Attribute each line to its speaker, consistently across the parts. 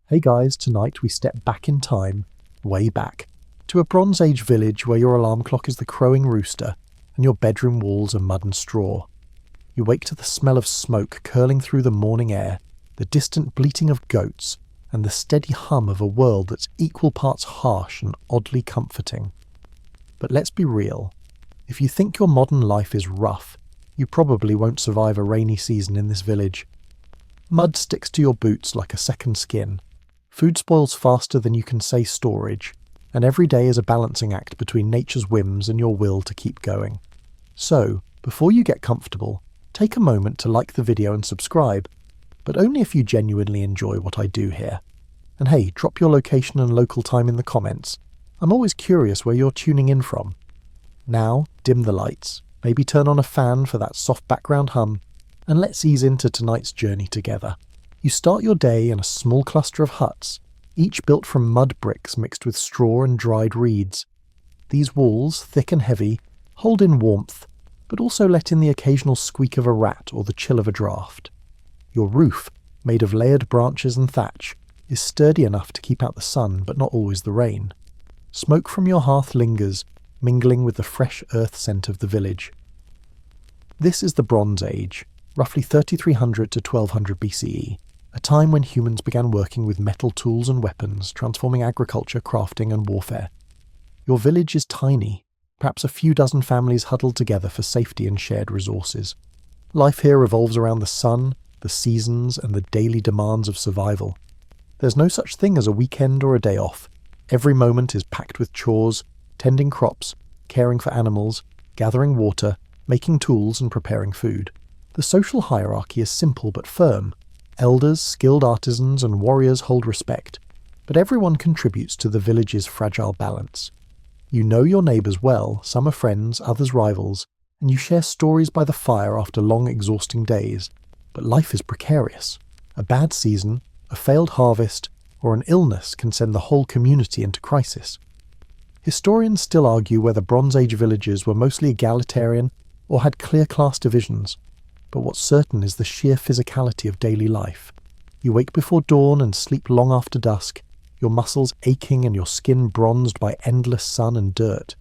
Speaker 1: Hey guys, tonight we step back in time, way back, to a Bronze Age village where your alarm clock is the crowing rooster and your bedroom walls are mud and straw. You wake to the smell of smoke curling through the morning air, the distant bleating of goats, and the steady hum of a world that's equal parts harsh and oddly comforting. But let's be real. If you think your modern life is rough, you probably won't survive a rainy season in this village. Mud sticks to your boots like a second skin. Food spoils faster than you can say storage, and every day is a balancing act between nature's whims and your will to keep going. So, before you get comfortable, take a moment to like the video and subscribe, but only if you genuinely enjoy what I do here. And hey, drop your location and local time in the comments. I'm always curious where you're tuning in from. Now, dim the lights, maybe turn on a fan for that soft background hum, and let's ease into tonight's journey together. You start your day in a small cluster of huts, each built from mud bricks mixed with straw and dried reeds. These walls, thick and heavy, hold in warmth, but also let in the occasional squeak of a rat or the chill of a draught. Your roof, made of layered branches and thatch, is sturdy enough to keep out the sun but not always the rain. Smoke from your hearth lingers, mingling with the fresh earth scent of the village. This is the Bronze Age, roughly 3300 to 1200 BCE, a time when humans began working with metal tools and weapons, transforming agriculture, crafting and warfare. Your village is tiny, perhaps a few dozen families huddled together for safety and shared resources. Life here revolves around the sun, the seasons and the daily demands of survival. There's no such thing as a weekend or a day off. Every moment is packed with chores, tending crops, caring for animals, gathering water, making tools and preparing food. The social hierarchy is simple but firm. Elders, skilled artisans and warriors hold respect, but everyone contributes to the village's fragile balance. You know your neighbours well, some are friends, others rivals, and you share stories by the fire after long exhausting days. But life is precarious. A bad season, a failed harvest, or an illness can send the whole community into crisis. Historians still argue whether Bronze Age villages were mostly egalitarian or had clear class divisions. But what's certain is the sheer physicality of daily life. You wake before dawn and sleep long after dusk, your muscles aching and your skin bronzed by endless sun and dirt.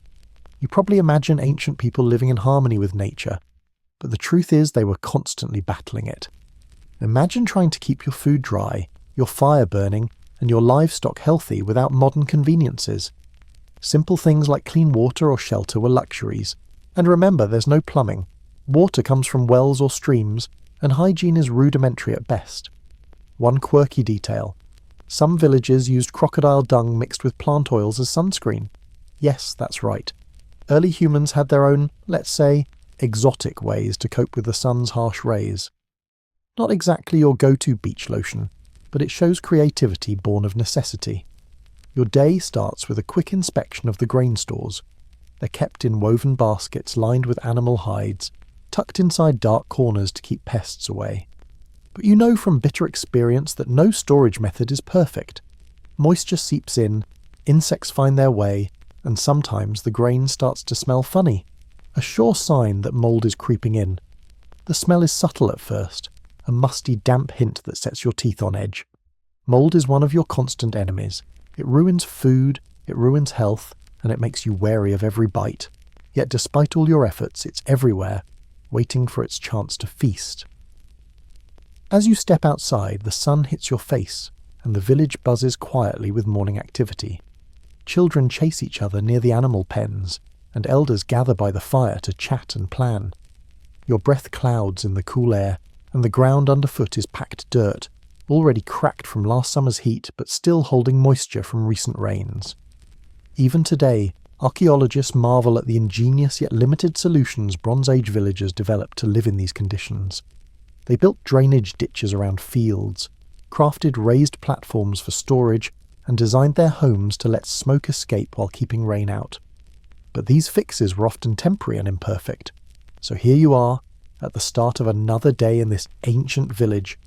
Speaker 1: You probably imagine ancient people living in harmony with nature, but the truth is they were constantly battling it. Imagine trying to keep your food dry, your fire burning, and your livestock healthy without modern conveniences. Simple things like clean water or shelter were luxuries. And remember, there's no plumbing. Water comes from wells or streams, and hygiene is rudimentary at best. One quirky detail. Some villages used crocodile dung mixed with plant oils as sunscreen. Yes, that's right. Early humans had their own, let's say, exotic ways to cope with the sun's harsh rays. Not exactly your go-to beach lotion, but it shows creativity born of necessity. Your day starts with a quick inspection of the grain stores. They're kept in woven baskets lined with animal hides, tucked inside dark corners to keep pests away. But you know from bitter experience that no storage method is perfect. Moisture seeps in, insects find their way, and sometimes the grain starts to smell funny, a sure sign that mold is creeping in. The smell is subtle at first, a musty, damp hint that sets your teeth on edge. Mold is one of your constant enemies. It ruins food, it ruins health, and it makes you wary of every bite. Yet despite all your efforts, it's everywhere, waiting for its chance to feast. As you step outside, the sun hits your face, and the village buzzes quietly with morning activity. Children chase each other near the animal pens, and elders gather by the fire to chat and plan. Your breath clouds in the cool air, and the ground underfoot is packed dirt, already cracked from last summer's heat but still holding moisture from recent rains. Even today, archaeologists marvel at the ingenious yet limited solutions Bronze Age villagers developed to live in these conditions. They built drainage ditches around fields, crafted raised platforms for storage, and designed their homes to let smoke escape while keeping rain out. But these fixes were often temporary and imperfect. So here you are, at the start of another day in this ancient village,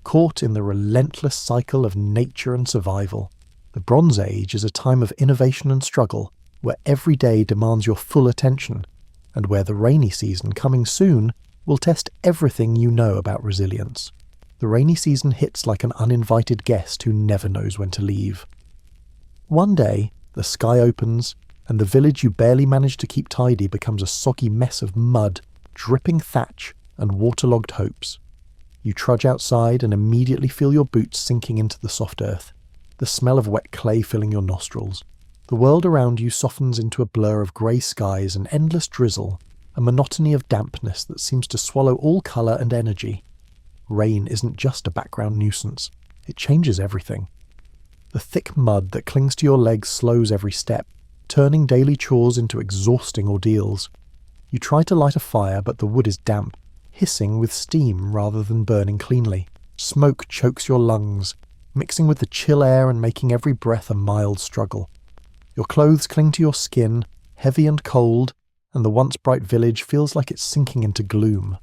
Speaker 1: caught in the relentless cycle of nature and survival. The Bronze Age is a time of innovation and struggle, where every day demands your full attention, and where the rainy season coming soon will test everything you know about resilience. The rainy season hits like an uninvited guest who never knows when to leave. One day, the sky opens, and the village you barely managed to keep tidy becomes a soggy mess of mud, dripping thatch, and waterlogged hopes. You trudge outside and immediately feel your boots sinking into the soft earth, the smell of wet clay filling your nostrils. The world around you softens into a blur of grey skies and endless drizzle, a monotony of dampness that seems to swallow all colour and energy. Rain isn't just a background nuisance, it changes everything. The thick mud that clings to your legs slows every step, turning daily chores into exhausting ordeals. You try to light a fire, but the wood is damp, hissing with steam rather than burning cleanly. Smoke chokes your lungs, mixing with the chill air and making every breath a mild struggle. Your clothes cling to your skin, heavy and cold, and the once bright village feels like it's sinking into gloom.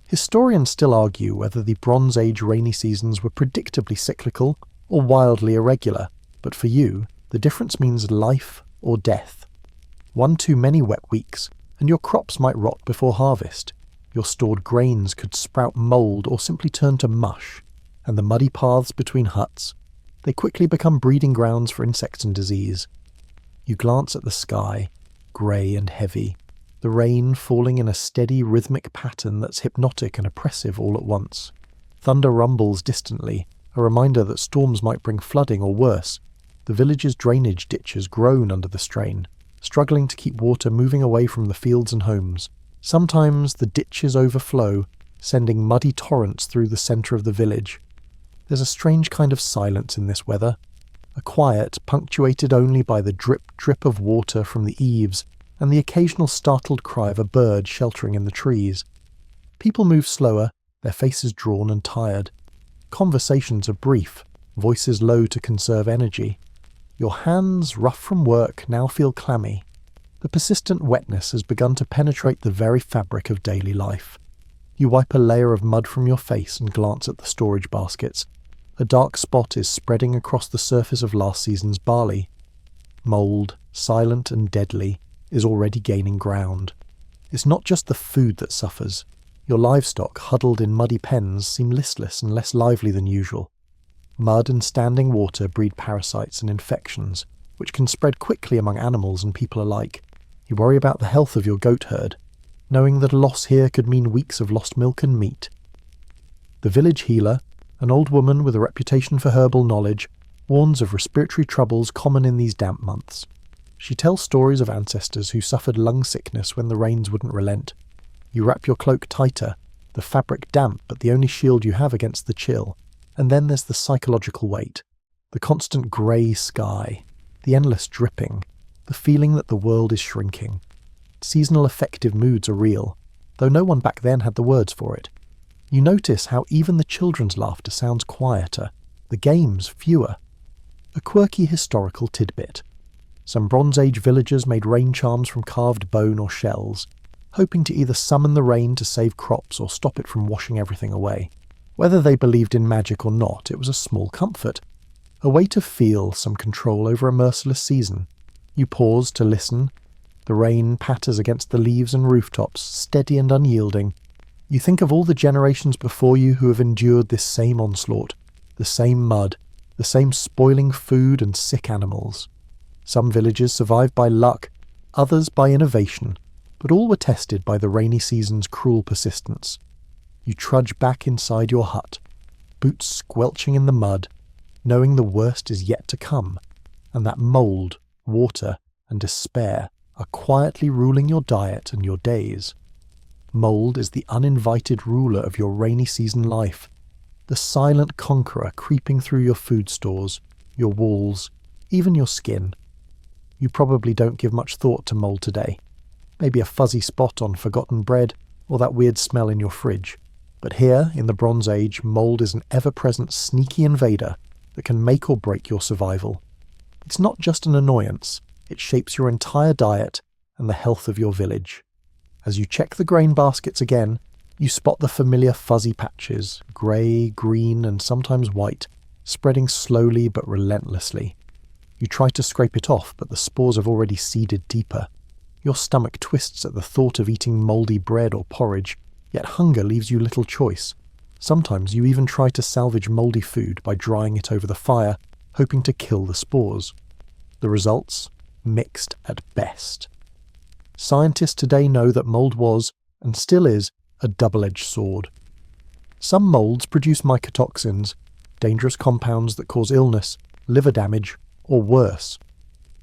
Speaker 1: Historians still argue whether the Bronze Age rainy seasons were predictably cyclical or wildly irregular, but for you, the difference means life or death. One too many wet weeks, and your crops might rot before harvest. Your stored grains could sprout mould or simply turn to mush, and the muddy paths between huts, they quickly become breeding grounds for insects and disease. You glance at the sky, grey and heavy, the rain falling in a steady rhythmic pattern that's hypnotic and oppressive all at once. Thunder rumbles distantly, a reminder that storms might bring flooding or worse. The village's drainage ditches groan under the strain, struggling to keep water moving away from the fields and homes. Sometimes the ditches overflow, sending muddy torrents through the centre of the village. There's a strange kind of silence in this weather, a quiet punctuated only by the drip-drip of water from the eaves and the occasional startled cry of a bird sheltering in the trees. People move slower, their faces drawn and tired. Conversations are brief, voices low to conserve energy. Your hands, rough from work, now feel clammy. The persistent wetness has begun to penetrate the very fabric of daily life. You wipe a layer of mud from your face and glance at the storage baskets. A dark spot is spreading across the surface of last season's barley. Mould, silent and deadly, is already gaining ground. It's not just the food that suffers. Your livestock, huddled in muddy pens, seem listless and less lively than usual. Mud and standing water breed parasites and infections, which can spread quickly among animals and people alike. You worry about the health of your goat herd, knowing that a loss here could mean weeks of lost milk and meat. The village healer, an old woman with a reputation for herbal knowledge, warns of respiratory troubles common in these damp months. She tells stories of ancestors who suffered lung sickness when the rains wouldn't relent. You wrap your cloak tighter, the fabric damp but the only shield you have against the chill. And then there's the psychological weight, the constant grey sky, the endless dripping, the feeling that the world is shrinking. Seasonal affective moods are real, though no one back then had the words for it. You notice how even the children's laughter sounds quieter, the games fewer. A quirky historical tidbit. Some Bronze Age villagers made rain charms from carved bone or shells, hoping to either summon the rain to save crops or stop it from washing everything away. Whether they believed in magic or not, it was a small comfort, a way to feel some control over a merciless season. You pause to listen. The rain patters against the leaves and rooftops, steady and unyielding. You think of all the generations before you who have endured this same onslaught, the same mud, the same spoiling food and sick animals. Some villages survived by luck, others by innovation, but all were tested by the rainy season's cruel persistence. You trudge back inside your hut, boots squelching in the mud, knowing the worst is yet to come, and that mould, water, and despair are quietly ruling your diet and your days. Mould is the uninvited ruler of your rainy season life, the silent conqueror creeping through your food stores, your walls, even your skin. You probably don't give much thought to mould today. Maybe a fuzzy spot on forgotten bread, or that weird smell in your fridge. But here, in the Bronze Age, mould is an ever-present sneaky invader that can make or break your survival. It's not just an annoyance, it shapes your entire diet and the health of your village. As you check the grain baskets again, you spot the familiar fuzzy patches, grey, green, and sometimes white, spreading slowly but relentlessly. You try to scrape it off, but the spores have already seeded deeper. Your stomach twists at the thought of eating mouldy bread or porridge, yet hunger leaves you little choice. Sometimes you even try to salvage mouldy food by drying it over the fire, hoping to kill the spores. The results? Mixed at best. Scientists today know that mould was, and still is, a double-edged sword. Some moulds produce mycotoxins, dangerous compounds that cause illness, liver damage, or worse.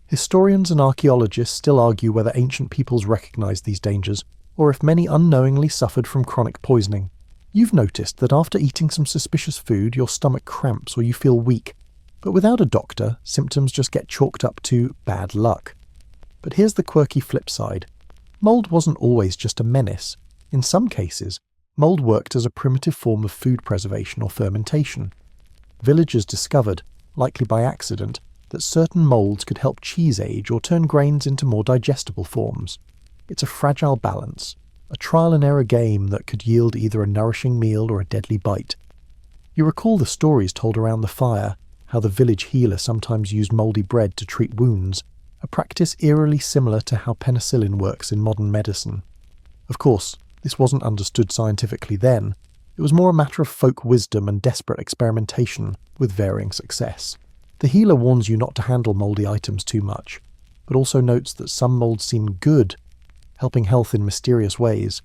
Speaker 1: Historians and archaeologists still argue whether ancient peoples recognised these dangers, or if many unknowingly suffered from chronic poisoning. You've noticed that after eating some suspicious food, your stomach cramps or you feel weak, but without a doctor, symptoms just get chalked up to bad luck. But here's the quirky flip side. Mould wasn't always just a menace. In some cases, mould worked as a primitive form of food preservation or fermentation. Villagers discovered, likely by accident, that certain moulds could help cheese age or turn grains into more digestible forms. It's a fragile balance, a trial-and-error game that could yield either a nourishing meal or a deadly bite. You recall the stories told around the fire, how the village healer sometimes used mouldy bread to treat wounds, a practice eerily similar to how penicillin works in modern medicine. Of course, this wasn't understood scientifically then. It was more a matter of folk wisdom and desperate experimentation, with varying success. The healer warns you not to handle mouldy items too much, but also notes that some moulds seem good, helping health in mysterious ways.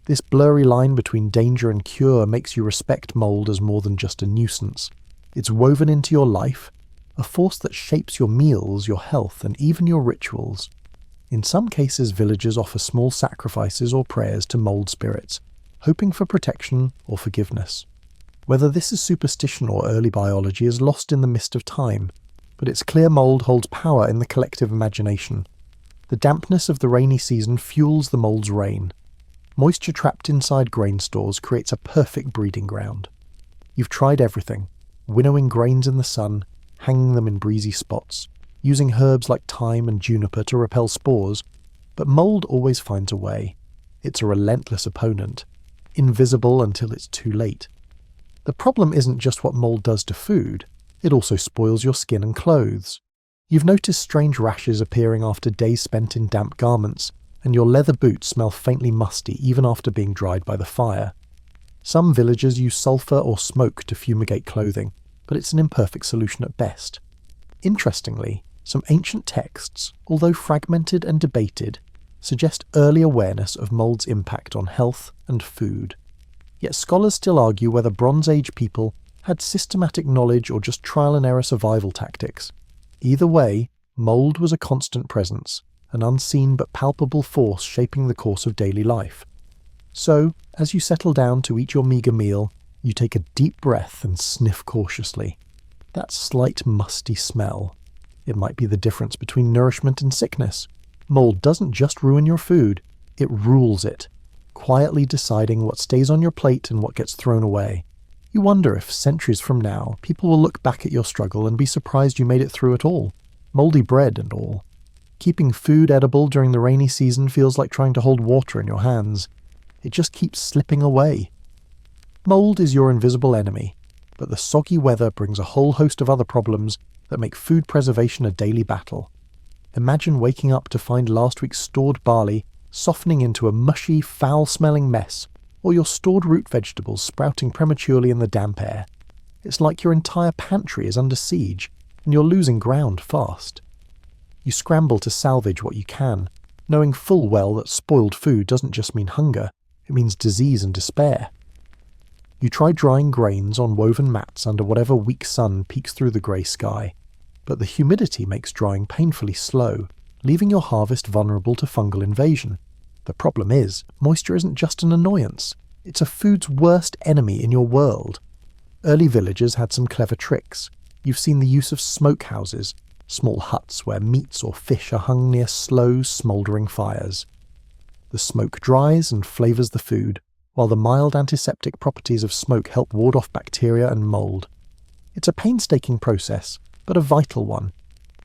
Speaker 1: This blurry line between danger and cure makes you respect mould as more than just a nuisance. It's woven into your life, a force that shapes your meals, your health, and even your rituals. In some cases, villagers offer small sacrifices or prayers to mould spirits, hoping for protection or forgiveness. Whether this is superstition or early biology is lost in the mist of time, but it's clear mould holds power in the collective imagination. The dampness of the rainy season fuels the mould's reign. Moisture trapped inside grain stores creates a perfect breeding ground. You've tried everything, winnowing grains in the sun, hanging them in breezy spots, using herbs like thyme and juniper to repel spores, but mould always finds a way. It's a relentless opponent, invisible until it's too late. The problem isn't just what mould does to food, it also spoils your skin and clothes. You've noticed strange rashes appearing after days spent in damp garments, and your leather boots smell faintly musty even after being dried by the fire. Some villagers use sulphur or smoke to fumigate clothing, but it's an imperfect solution at best. Interestingly, some ancient texts, although fragmented and debated, suggest early awareness of mould's impact on health and food. Yet scholars still argue whether Bronze Age people had systematic knowledge or just trial-and-error survival tactics. Either way, mould was a constant presence, an unseen but palpable force shaping the course of daily life. So, as you settle down to eat your meagre meal, you take a deep breath and sniff cautiously. That slight musty smell. It might be the difference between nourishment and sickness. Mould doesn't just ruin your food, it rules it, quietly deciding what stays on your plate and what gets thrown away. You wonder if, centuries from now, people will look back at your struggle and be surprised you made it through it all. Mouldy bread and all. Keeping food edible during the rainy season feels like trying to hold water in your hands. It just keeps slipping away. Mould is your invisible enemy, but the soggy weather brings a whole host of other problems that make food preservation a daily battle. Imagine waking up to find last week's stored barley softening into a mushy, foul-smelling mess, or your stored root vegetables sprouting prematurely in the damp air. It's like your entire pantry is under siege, and you're losing ground fast. You scramble to salvage what you can, knowing full well that spoiled food doesn't just mean hunger, it means disease and despair. You try drying grains on woven mats under whatever weak sun peeks through the grey sky, but the humidity makes drying painfully slow, leaving your harvest vulnerable to fungal invasion. The problem is, moisture isn't just an annoyance, it's a food's worst enemy in your world. Early villagers had some clever tricks. You've seen the use of smokehouses, small huts where meats or fish are hung near slow, smouldering fires. The smoke dries and flavours the food, while the mild antiseptic properties of smoke help ward off bacteria and mould. It's a painstaking process, but a vital one.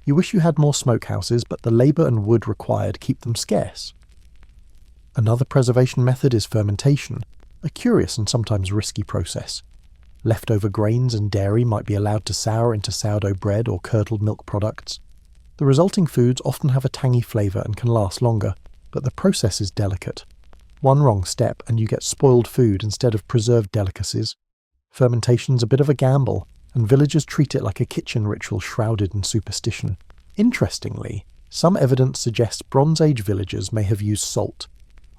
Speaker 1: You wish you had more smokehouses, but the labour and wood required keep them scarce. Another preservation method is fermentation, a curious and sometimes risky process. Leftover grains and dairy might be allowed to sour into sourdough bread or curdled milk products. The resulting foods often have a tangy flavour and can last longer, but the process is delicate. One wrong step and you get spoiled food instead of preserved delicacies. Fermentation's a bit of a gamble, and villagers treat it like a kitchen ritual shrouded in superstition. Interestingly, some evidence suggests Bronze Age villagers may have used salt,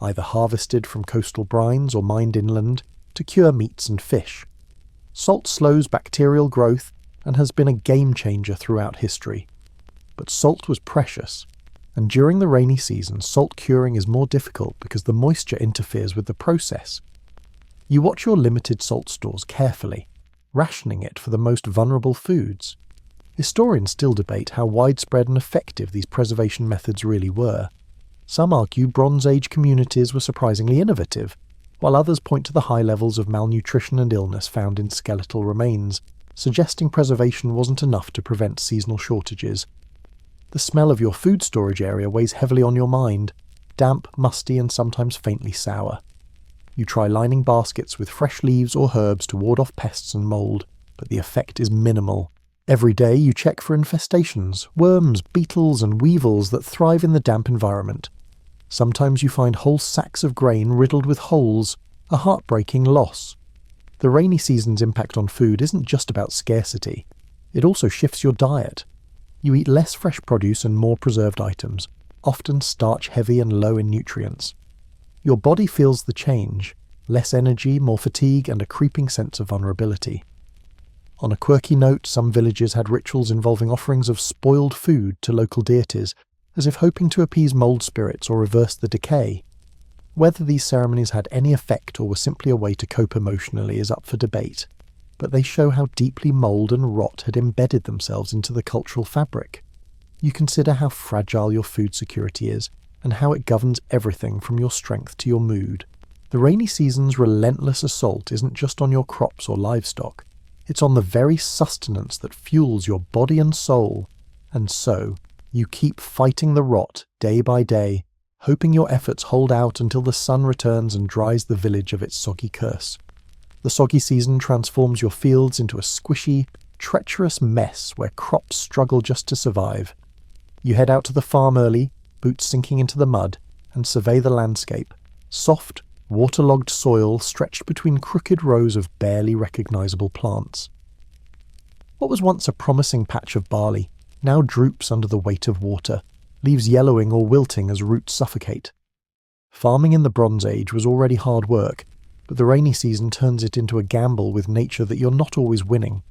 Speaker 1: either harvested from coastal brines or mined inland, to cure meats and fish. Salt slows bacterial growth and has been a game changer throughout history. But salt was precious, and during the rainy season, salt curing is more difficult because the moisture interferes with the process. You watch your limited salt stores carefully, rationing it for the most vulnerable foods. Historians still debate how widespread and effective these preservation methods really were. Some argue Bronze Age communities were surprisingly innovative, while others point to the high levels of malnutrition and illness found in skeletal remains, suggesting preservation wasn't enough to prevent seasonal shortages. The smell of your food storage area weighs heavily on your mind, damp, musty, and sometimes faintly sour. You try lining baskets with fresh leaves or herbs to ward off pests and mould, but the effect is minimal. Every day you check for infestations, worms, beetles, and weevils that thrive in the damp environment. Sometimes you find whole sacks of grain riddled with holes, a heartbreaking loss. The rainy season's impact on food isn't just about scarcity. It also shifts your diet. You eat less fresh produce and more preserved items, often starch-heavy and low in nutrients. Your body feels the change, less energy, more fatigue, and a creeping sense of vulnerability. On a quirky note, some villages had rituals involving offerings of spoiled food to local deities, as if hoping to appease mold spirits or reverse the decay. Whether these ceremonies had any effect or were simply a way to cope emotionally is up for debate, but they show how deeply mold and rot had embedded themselves into the cultural fabric. You consider how fragile your food security is, and how it governs everything from your strength to your mood. The rainy season's relentless assault isn't just on your crops or livestock, it's on the very sustenance that fuels your body and soul, and so you keep fighting the rot day by day, hoping your efforts hold out until the sun returns and dries the village of its soggy curse. The soggy season transforms your fields into a squishy, treacherous mess where crops struggle just to survive. You head out to the farm early, boots sinking into the mud, and survey the landscape. Soft, waterlogged soil stretched between crooked rows of barely recognizable plants. What was once a promising patch of barley now droops under the weight of water, leaves yellowing or wilting as roots suffocate. Farming in the Bronze Age was already hard work, but the rainy season turns it into a gamble with nature that you're not always winning.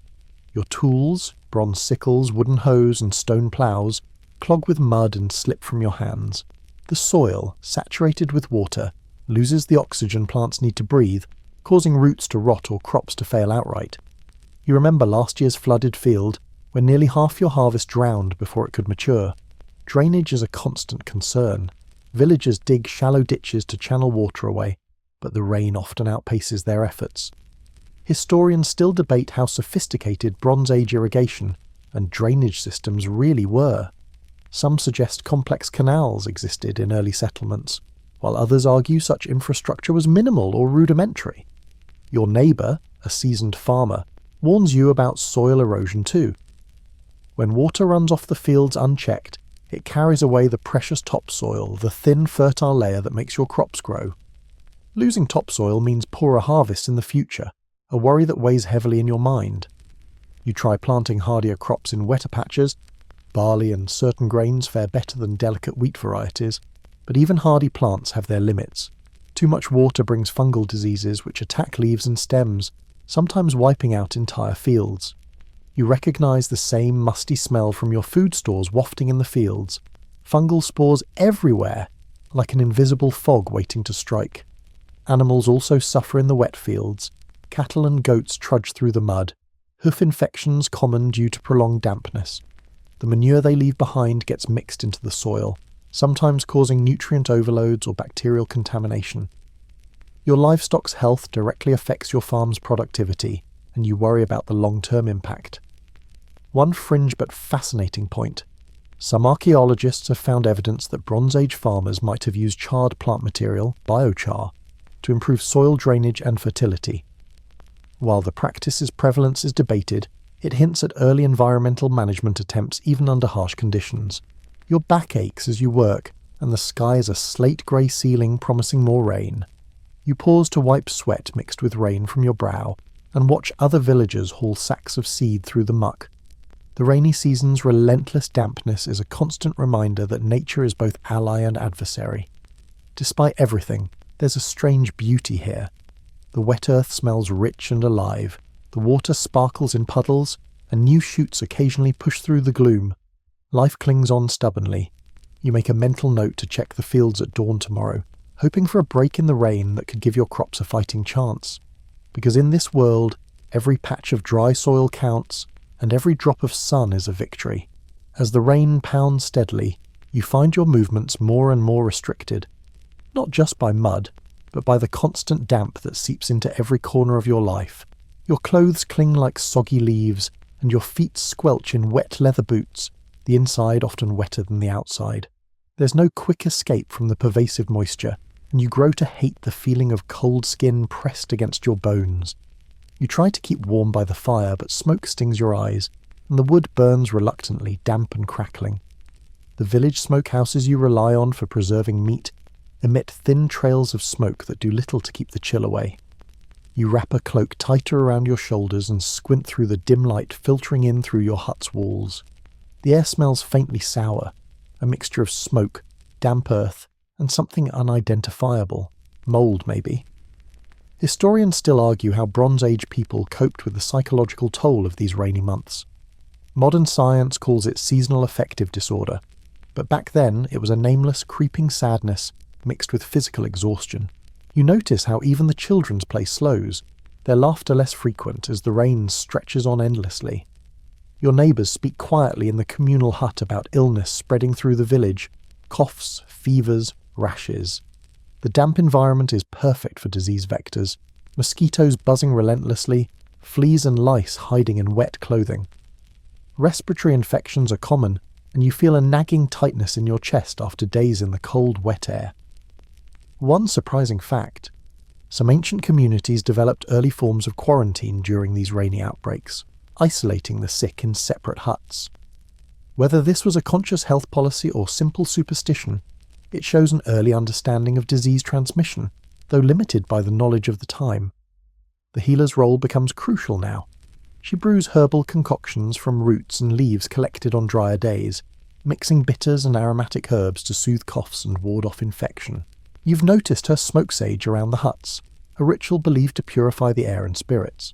Speaker 1: Your tools, bronze sickles, wooden hoes, and stone ploughs, clog with mud and slip from your hands. The soil, saturated with water, loses the oxygen plants need to breathe, causing roots to rot or crops to fail outright. You remember last year's flooded field, when nearly half your harvest drowned before it could mature. Drainage is a constant concern. Villagers dig shallow ditches to channel water away, but the rain often outpaces their efforts. Historians still debate how sophisticated Bronze Age irrigation and drainage systems really were. Some suggest complex canals existed in early settlements, while others argue such infrastructure was minimal or rudimentary. Your neighbour, a seasoned farmer, warns you about soil erosion too. When water runs off the fields unchecked, it carries away the precious topsoil, the thin, fertile layer that makes your crops grow. Losing topsoil means poorer harvests in the future, a worry that weighs heavily in your mind. You try planting hardier crops in wetter patches. Barley and certain grains fare better than delicate wheat varieties, but even hardy plants have their limits. Too much water brings fungal diseases which attack leaves and stems, sometimes wiping out entire fields. You recognize the same musty smell from your food stores wafting in the fields. Fungal spores everywhere, like an invisible fog waiting to strike. Animals also suffer in the wet fields. Cattle and goats trudge through the mud, hoof infections common due to prolonged dampness. The manure they leave behind gets mixed into the soil, sometimes causing nutrient overloads or bacterial contamination. Your livestock's health directly affects your farm's productivity, and you worry about the long-term impact. One fringe but fascinating point. Some archaeologists have found evidence that Bronze Age farmers might have used charred plant material, biochar, to improve soil drainage and fertility. While the practice's prevalence is debated, it hints at early environmental management attempts even under harsh conditions. Your back aches as you work, and the sky is a slate-grey ceiling promising more rain. You pause to wipe sweat mixed with rain from your brow and watch other villagers haul sacks of seed through the muck. The rainy season's relentless dampness is a constant reminder that nature is both ally and adversary. Despite everything, there's a strange beauty here. The wet earth smells rich and alive, the water sparkles in puddles, and new shoots occasionally push through the gloom. Life clings on stubbornly. You make a mental note to check the fields at dawn tomorrow, hoping for a break in the rain that could give your crops a fighting chance. Because in this world, every patch of dry soil counts, and every drop of sun is a victory. As the rain pounds steadily, you find your movements more and more restricted. Not just by mud, but by the constant damp that seeps into every corner of your life. Your clothes cling like soggy leaves, and your feet squelch in wet leather boots, the inside often wetter than the outside. There's no quick escape from the pervasive moisture, and you grow to hate the feeling of cold skin pressed against your bones. You try to keep warm by the fire, but smoke stings your eyes, and the wood burns reluctantly, damp and crackling. The village smokehouses you rely on for preserving meat emit thin trails of smoke that do little to keep the chill away. You wrap a cloak tighter around your shoulders and squint through the dim light filtering in through your hut's walls. The air smells faintly sour, a mixture of smoke, damp earth, and something unidentifiable. Mold, maybe. Historians still argue how Bronze Age people coped with the psychological toll of these rainy months. Modern science calls it seasonal affective disorder, but back then it was a nameless, creeping sadness mixed with physical exhaustion. You notice how even the children's play slows, their laughter less frequent as the rain stretches on endlessly. Your neighbours speak quietly in the communal hut about illness spreading through the village, coughs, fevers, rashes. The damp environment is perfect for disease vectors, mosquitoes buzzing relentlessly, fleas and lice hiding in wet clothing. Respiratory infections are common, and you feel a nagging tightness in your chest after days in the cold, wet air. One surprising fact: some ancient communities developed early forms of quarantine during these rainy outbreaks, isolating the sick in separate huts. Whether this was a conscious health policy or simple superstition, it shows an early understanding of disease transmission, though limited by the knowledge of the time. The healer's role becomes crucial now. She brews herbal concoctions from roots and leaves collected on drier days, mixing bitters and aromatic herbs to soothe coughs and ward off infection. You've noticed her smoke sage around the huts, a ritual believed to purify the air and spirits.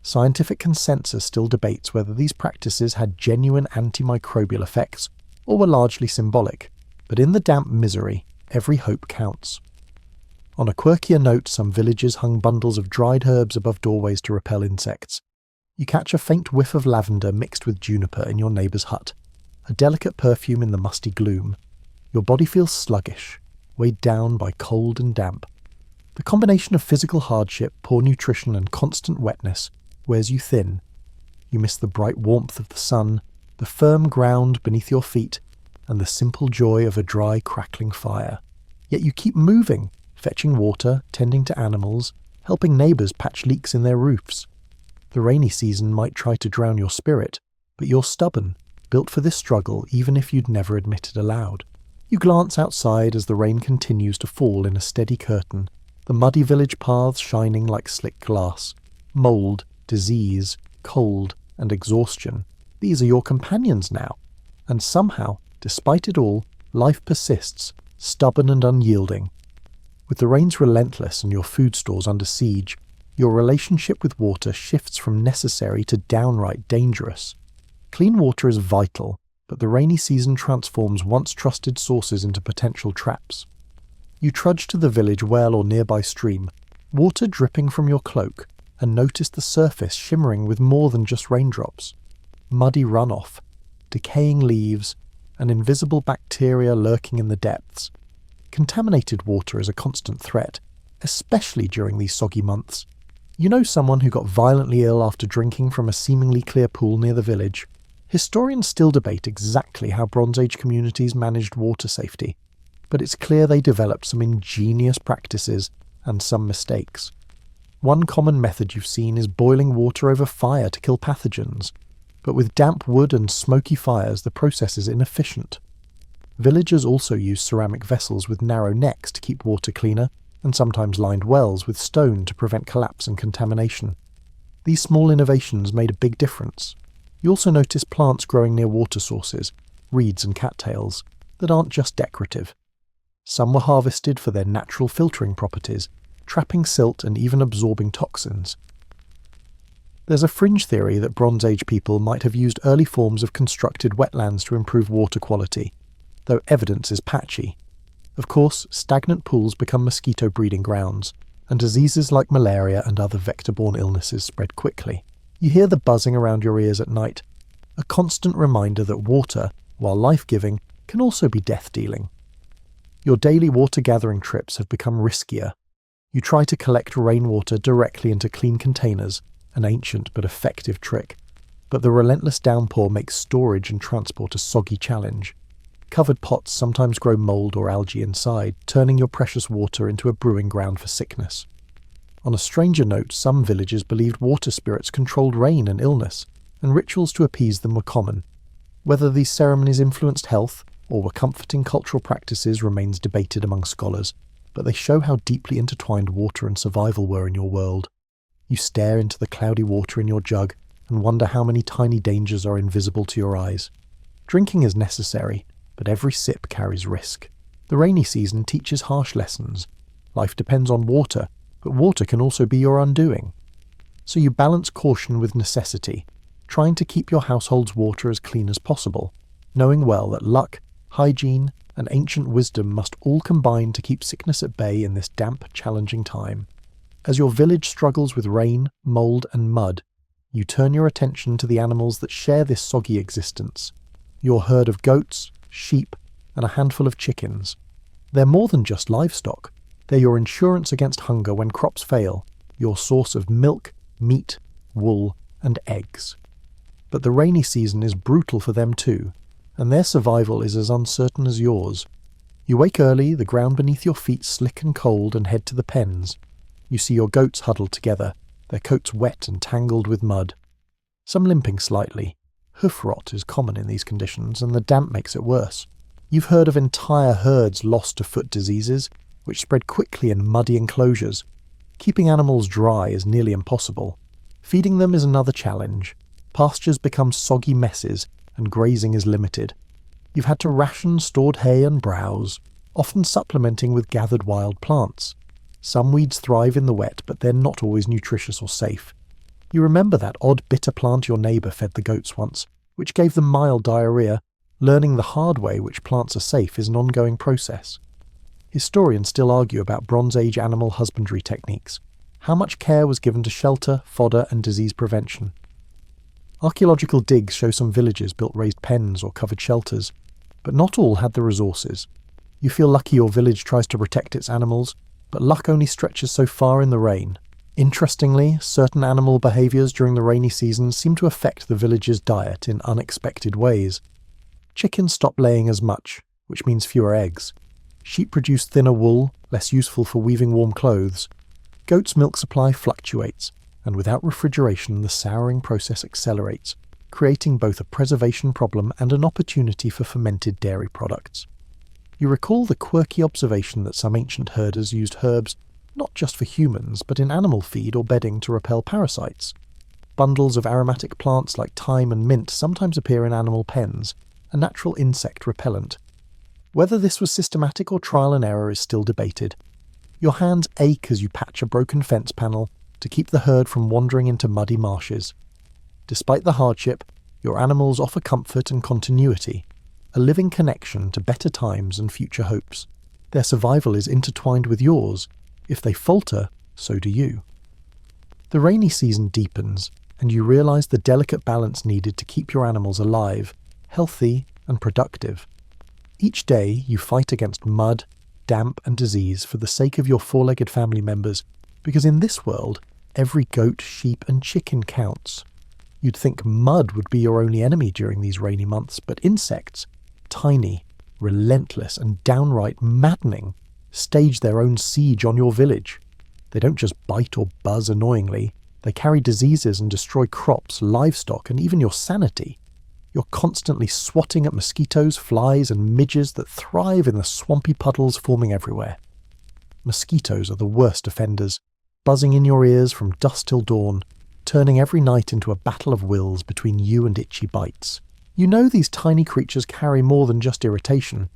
Speaker 1: Scientific consensus still debates whether these practices had genuine antimicrobial effects or were largely symbolic, but in the damp misery, every hope counts. On a quirkier note, some villages hung bundles of dried herbs above doorways to repel insects. You catch a faint whiff of lavender mixed with juniper in your neighbour's hut, a delicate perfume in the musty gloom. Your body feels sluggish, weighed down by cold and damp. The combination of physical hardship, poor nutrition and constant wetness wears you thin. You miss the bright warmth of the sun, the firm ground beneath your feet, and the simple joy of a dry, crackling fire. Yet you keep moving, fetching water, tending to animals, helping neighbours patch leaks in their roofs. The rainy season might try to drown your spirit, but you're stubborn, built for this struggle even if you'd never admit it aloud. You glance outside as the rain continues to fall in a steady curtain, the muddy village paths shining like slick glass. Mold, disease, cold, and exhaustion. These are your companions now. And somehow, despite it all, life persists, stubborn and unyielding. With the rains relentless and your food stores under siege, your relationship with water shifts from necessary to downright dangerous. Clean water is vital, but the rainy season transforms once trusted sources into potential traps. You trudge to the village well or nearby stream, water dripping from your cloak, and notice the surface shimmering with more than just raindrops. Muddy runoff, decaying leaves, and invisible bacteria lurking in the depths. Contaminated water is a constant threat, especially during these soggy months. You know someone who got violently ill after drinking from a seemingly clear pool near the village. Historians still debate exactly how Bronze Age communities managed water safety, but it's clear they developed some ingenious practices and some mistakes. One common method you've seen is boiling water over fire to kill pathogens, but with damp wood and smoky fires the process is inefficient. Villagers also use ceramic vessels with narrow necks to keep water cleaner, and sometimes lined wells with stone to prevent collapse and contamination. These small innovations made a big difference. You also notice plants growing near water sources, reeds and cattails, that aren't just decorative. Some were harvested for their natural filtering properties, trapping silt and even absorbing toxins. There's a fringe theory that Bronze Age people might have used early forms of constructed wetlands to improve water quality, though evidence is patchy. Of course, stagnant pools become mosquito breeding grounds, and diseases like malaria and other vector-borne illnesses spread quickly. You hear the buzzing around your ears at night, a constant reminder that water, while life-giving, can also be death-dealing. Your daily water-gathering trips have become riskier. You try to collect rainwater directly into clean containers, an ancient but effective trick, but the relentless downpour makes storage and transport a soggy challenge. Covered pots sometimes grow mold or algae inside, turning your precious water into a brewing ground for sickness. On a stranger note, some villagers believed water spirits controlled rain and illness, and rituals to appease them were common. Whether these ceremonies influenced health or were comforting cultural practices remains debated among scholars, but they show how deeply intertwined water and survival were in your world. You stare into the cloudy water in your jug and wonder how many tiny dangers are invisible to your eyes. Drinking is necessary, but every sip carries risk. The rainy season teaches harsh lessons. Life depends on water, but water can also be your undoing. So you balance caution with necessity, trying to keep your household's water as clean as possible, knowing well that luck, hygiene, and ancient wisdom must all combine to keep sickness at bay in this damp, challenging time. As your village struggles with rain, mold, and mud, you turn your attention to the animals that share this soggy existence. Your herd of goats, sheep, and a handful of chickens. They're more than just livestock. They're your insurance against hunger when crops fail, your source of milk, meat, wool, and eggs. But the rainy season is brutal for them too, and their survival is as uncertain as yours. You wake early, the ground beneath your feet slick and cold, and head to the pens. You see your goats huddled together, their coats wet and tangled with mud. Some limping slightly. Hoof rot is common in these conditions, and the damp makes it worse. You've heard of entire herds lost to foot diseases, which spread quickly in muddy enclosures. Keeping animals dry is nearly impossible. Feeding them is another challenge. Pastures become soggy messes, and grazing is limited. You've had to ration stored hay and browse, often supplementing with gathered wild plants. Some weeds thrive in the wet, but they're not always nutritious or safe. You remember that odd bitter plant your neighbour fed the goats once, which gave them mild diarrhea. Learning the hard way which plants are safe is an ongoing process. Historians still argue about Bronze Age animal husbandry techniques. How much care was given to shelter, fodder, and disease prevention? Archaeological digs show some villages built raised pens or covered shelters, but not all had the resources. You feel lucky your village tries to protect its animals, but luck only stretches so far in the rain. Interestingly, certain animal behaviours during the rainy season seem to affect the village's diet in unexpected ways. Chickens stop laying as much, which means fewer eggs. Sheep produce thinner wool, less useful for weaving warm clothes. Goats' milk supply fluctuates, and without refrigeration the souring process accelerates, creating both a preservation problem and an opportunity for fermented dairy products. You recall the quirky observation that some ancient herders used herbs not just for humans, but in animal feed or bedding to repel parasites. Bundles of aromatic plants like thyme and mint sometimes appear in animal pens, a natural insect repellent. Whether this was systematic or trial and error is still debated. Your hands ache as you patch a broken fence panel to keep the herd from wandering into muddy marshes. Despite the hardship, your animals offer comfort and continuity, a living connection to better times and future hopes. Their survival is intertwined with yours. If they falter, so do you. The rainy season deepens, and you realise the delicate balance needed to keep your animals alive, healthy and productive. Each day you fight against mud, damp and disease for the sake of your four-legged family members, because in this world, every goat, sheep and chicken counts. You'd think mud would be your only enemy during these rainy months, but insects, tiny, relentless and downright maddening, stage their own siege on your village. They don't just bite or buzz annoyingly, they carry diseases and destroy crops, livestock and even your sanity. You're constantly swatting at mosquitoes, flies, and midges that thrive in the swampy puddles forming everywhere. Mosquitoes are the worst offenders, buzzing in your ears from dusk till dawn, turning every night into a battle of wills between you and itchy bites. You know these tiny creatures carry more than just irritation.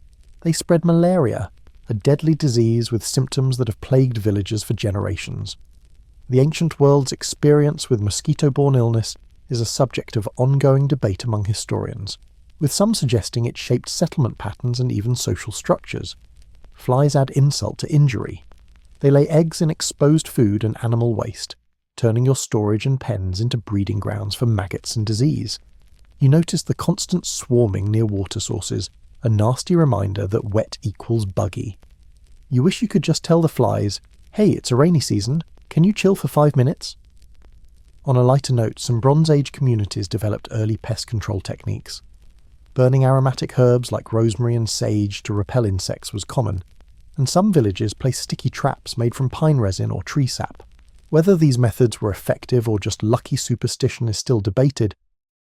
Speaker 1: They spread malaria, a deadly disease with symptoms that have plagued villages for generations. The ancient world's experience with mosquito-borne illness is a subject of ongoing debate among historians, with some suggesting it shaped settlement patterns and even social structures. Flies add insult to injury. They lay eggs in exposed food and animal waste, turning your storage and pens into breeding grounds for maggots and disease. You notice the constant swarming near water sources, a nasty reminder that wet equals buggy. You wish you could just tell the flies, "Hey, it's a rainy season, can you chill for 5 minutes?" On a lighter note, some Bronze Age communities developed early pest control techniques. Burning aromatic herbs like rosemary and sage to repel insects was common, and some villages placed sticky traps made from pine resin or tree sap. Whether these methods were effective or just lucky superstition is still debated,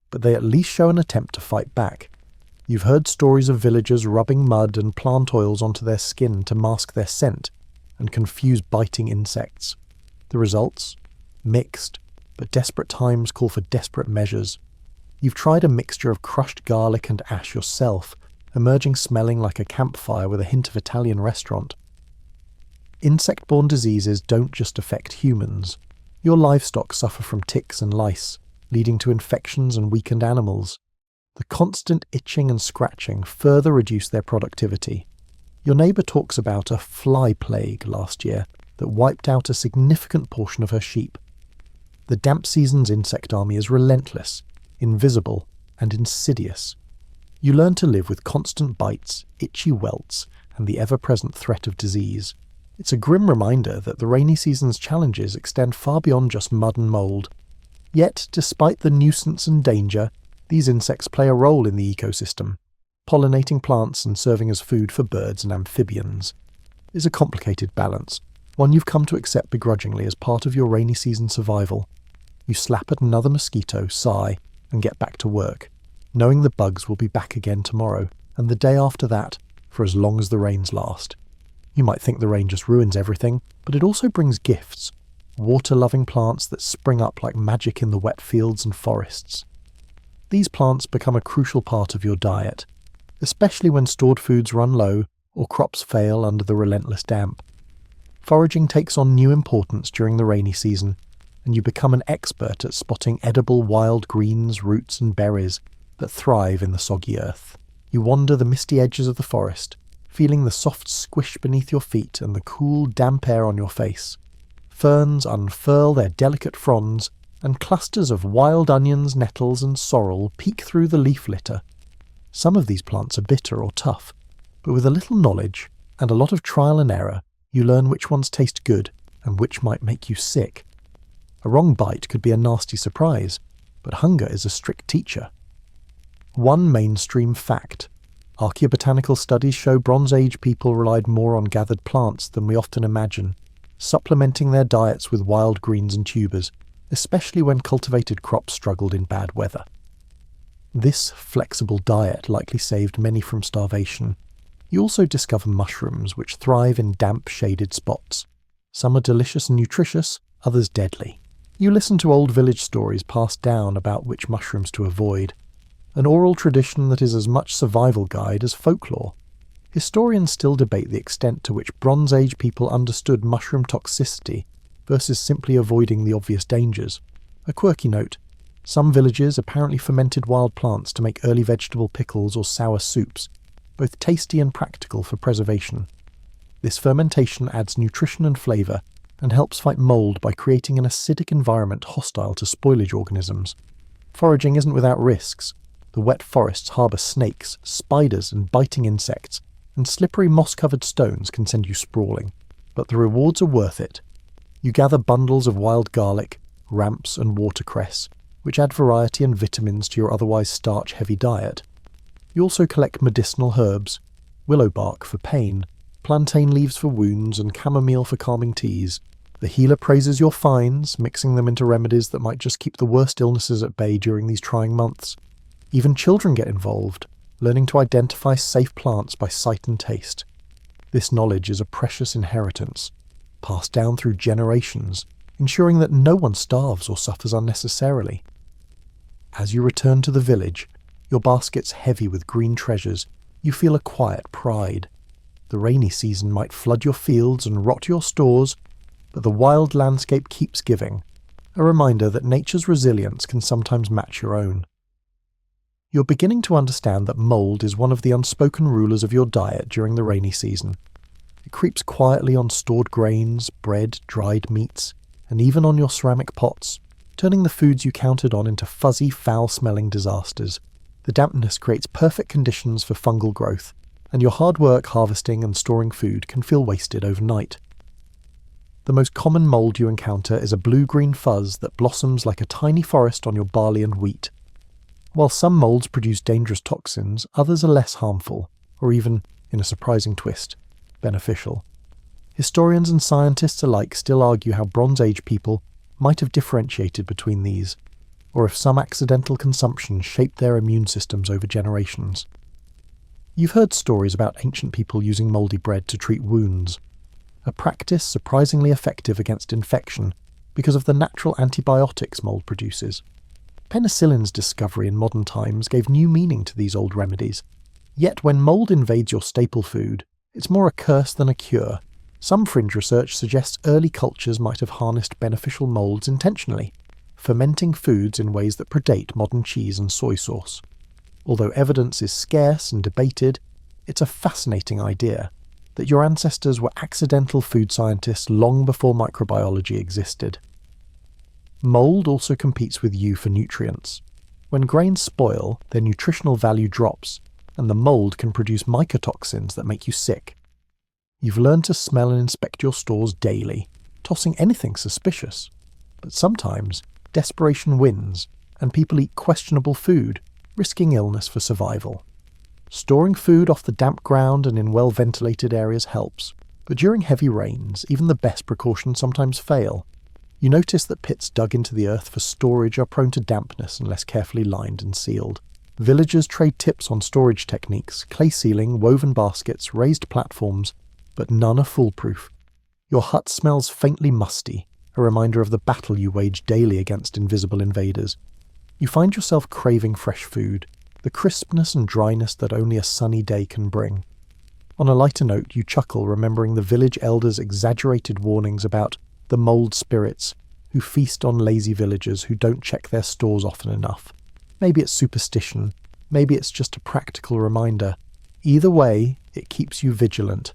Speaker 1: but they at least show an attempt to fight back. You've heard stories of villagers rubbing mud and plant oils onto their skin to mask their scent and confuse biting insects. The results? Mixed, but desperate times call for desperate measures. You've tried a mixture of crushed garlic and ash yourself, emerging smelling like a campfire with a hint of Italian restaurant. Insect-borne diseases don't just affect humans. Your livestock suffer from ticks and lice, leading to infections and weakened animals. The constant itching and scratching further reduce their productivity. Your neighbour talks about a fly plague last year that wiped out a significant portion of her sheep. The damp season's insect army is relentless, invisible, and insidious. You learn to live with constant bites, itchy welts, and the ever-present threat of disease. It's a grim reminder that the rainy season's challenges extend far beyond just mud and mould. Yet, despite the nuisance and danger, these insects play a role in the ecosystem, pollinating plants and serving as food for birds and amphibians. It's a complicated balance, one you've come to accept begrudgingly as part of your rainy season survival. You slap at another mosquito, sigh, and get back to work, knowing the bugs will be back again tomorrow, and the day after that, for as long as the rains last. You might think the rain just ruins everything, but it also brings gifts, water-loving plants that spring up like magic in the wet fields and forests. These plants become a crucial part of your diet, especially when stored foods run low or crops fail under the relentless damp. Foraging takes on new importance during the rainy season, and you become an expert at spotting edible wild greens, roots and berries that thrive in the soggy earth. You wander the misty edges of the forest, feeling the soft squish beneath your feet and the cool, damp air on your face. Ferns unfurl their delicate fronds, and clusters of wild onions, nettles and sorrel peek through the leaf litter. Some of these plants are bitter or tough, but with a little knowledge and a lot of trial and error, you learn which ones taste good and which might make you sick. A wrong bite could be a nasty surprise, but hunger is a strict teacher. One mainstream fact: archaeobotanical studies show Bronze Age people relied more on gathered plants than we often imagine, supplementing their diets with wild greens and tubers, especially when cultivated crops struggled in bad weather. This flexible diet likely saved many from starvation. You also discover mushrooms which thrive in damp, shaded spots. Some are delicious and nutritious, others deadly. You listen to old village stories passed down about which mushrooms to avoid, an oral tradition that is as much survival guide as folklore. Historians still debate the extent to which Bronze Age people understood mushroom toxicity versus simply avoiding the obvious dangers. A quirky note: some villages apparently fermented wild plants to make early vegetable pickles or sour soups, both tasty and practical for preservation. This fermentation adds nutrition and flavour, and helps fight mould by creating an acidic environment hostile to spoilage organisms. Foraging isn't without risks. The wet forests harbour snakes, spiders and biting insects, and slippery moss-covered stones can send you sprawling. But the rewards are worth it. You gather bundles of wild garlic, ramps and watercress, which add variety and vitamins to your otherwise starch-heavy diet. You also collect medicinal herbs, willow bark for pain, plantain leaves for wounds and chamomile for calming teas. The healer praises your finds, mixing them into remedies that might just keep the worst illnesses at bay during these trying months. Even children get involved, learning to identify safe plants by sight and taste. This knowledge is a precious inheritance, passed down through generations, ensuring that no one starves or suffers unnecessarily. As you return to the village, your baskets heavy with green treasures, you feel a quiet pride. The rainy season might flood your fields and rot your stores, but the wild landscape keeps giving, a reminder that nature's resilience can sometimes match your own. You're beginning to understand that mold is one of the unspoken rulers of your diet during the rainy season. It creeps quietly on stored grains, bread, dried meats, and even on your ceramic pots, turning the foods you counted on into fuzzy, foul-smelling disasters. The dampness creates perfect conditions for fungal growth, and your hard work harvesting and storing food can feel wasted overnight. The most common mold you encounter is a blue-green fuzz that blossoms like a tiny forest on your barley and wheat. While some molds produce dangerous toxins, others are less harmful, or even, in a surprising twist, beneficial. Historians and scientists alike still argue how Bronze Age people might have differentiated between these, or if some accidental consumption shaped their immune systems over generations. You've heard stories about ancient people using mouldy bread to treat wounds, a practice surprisingly effective against infection because of the natural antibiotics mould produces. Penicillin's discovery in modern times gave new meaning to these old remedies. Yet when mould invades your staple food, it's more a curse than a cure. Some fringe research suggests early cultures might have harnessed beneficial moulds intentionally, fermenting foods in ways that predate modern cheese and soy sauce. Although evidence is scarce and debated, it's a fascinating idea that your ancestors were accidental food scientists long before microbiology existed. Mould also competes with you for nutrients. When grains spoil, their nutritional value drops, and the mould can produce mycotoxins that make you sick. You've learned to smell and inspect your stores daily, tossing anything suspicious. But sometimes, desperation wins, and people eat questionable food, risking illness for survival. Storing food off the damp ground and in well-ventilated areas helps, but during heavy rains, even the best precautions sometimes fail. You notice that pits dug into the earth for storage are prone to dampness unless carefully lined and sealed. Villagers trade tips on storage techniques, clay ceiling, woven baskets, raised platforms, but none are foolproof. Your hut smells faintly musty, a reminder of the battle you wage daily against invisible invaders. You find yourself craving fresh food, the crispness and dryness that only a sunny day can bring. On a lighter note, you chuckle remembering the village elders' exaggerated warnings about the mould spirits who feast on lazy villagers who don't check their stores often enough. Maybe it's superstition, maybe it's just a practical reminder. Either way, it keeps you vigilant.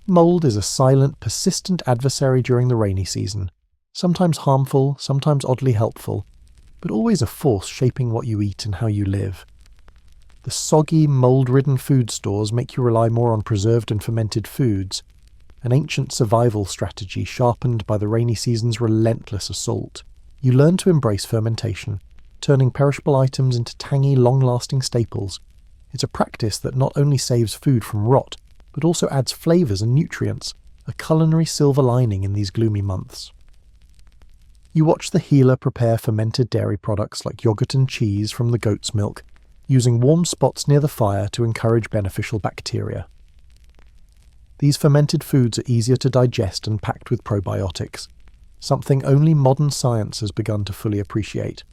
Speaker 1: Mould is a silent, persistent adversary during the rainy season, sometimes harmful, sometimes oddly helpful, but always a force shaping what you eat and how you live. The soggy, mould-ridden food stores make you rely more on preserved and fermented foods, an ancient survival strategy sharpened by the rainy season's relentless assault. You learn to embrace fermentation, turning perishable items into tangy, long-lasting staples. It's a practice that not only saves food from rot, but also adds flavours and nutrients, a culinary silver lining in these gloomy months. You watch the healer prepare fermented dairy products like yogurt and cheese from the goat's milk, using warm spots near the fire to encourage beneficial bacteria. These fermented foods are easier to digest and packed with probiotics, something only modern science has begun to fully appreciate.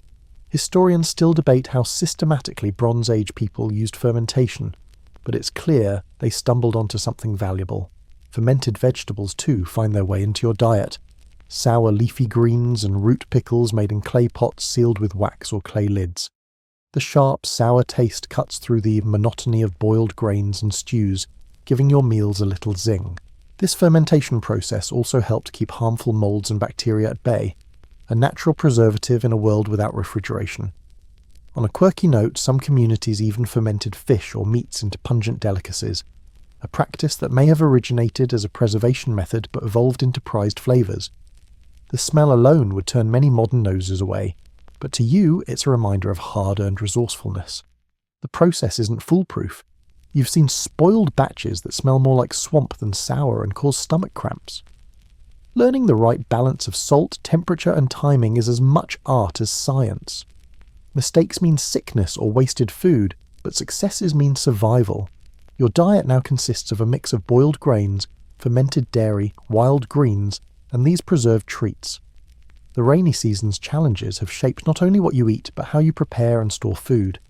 Speaker 1: Historians still debate how systematically Bronze Age people used fermentation, but it's clear they stumbled onto something valuable. Fermented vegetables, too, find their way into your diet. Sour leafy greens and root pickles made in clay pots sealed with wax or clay lids. The sharp, sour taste cuts through the monotony of boiled grains and stews, giving your meals a little zing. This fermentation process also helped keep harmful molds and bacteria at bay, a natural preservative in a world without refrigeration. On a quirky note, some communities even fermented fish or meats into pungent delicacies, a practice that may have originated as a preservation method but evolved into prized flavours. The smell alone would turn many modern noses away, but to you it's a reminder of hard-earned resourcefulness. The process isn't foolproof. You've seen spoiled batches that smell more like swamp than sour and cause stomach cramps. Learning the right balance of salt, temperature and timing is as much art as science. Mistakes mean sickness or wasted food, but successes mean survival. Your diet now consists of a mix of boiled grains, fermented dairy, wild greens, and these preserved treats. The rainy season's challenges have shaped not only what you eat, but how you prepare and store food.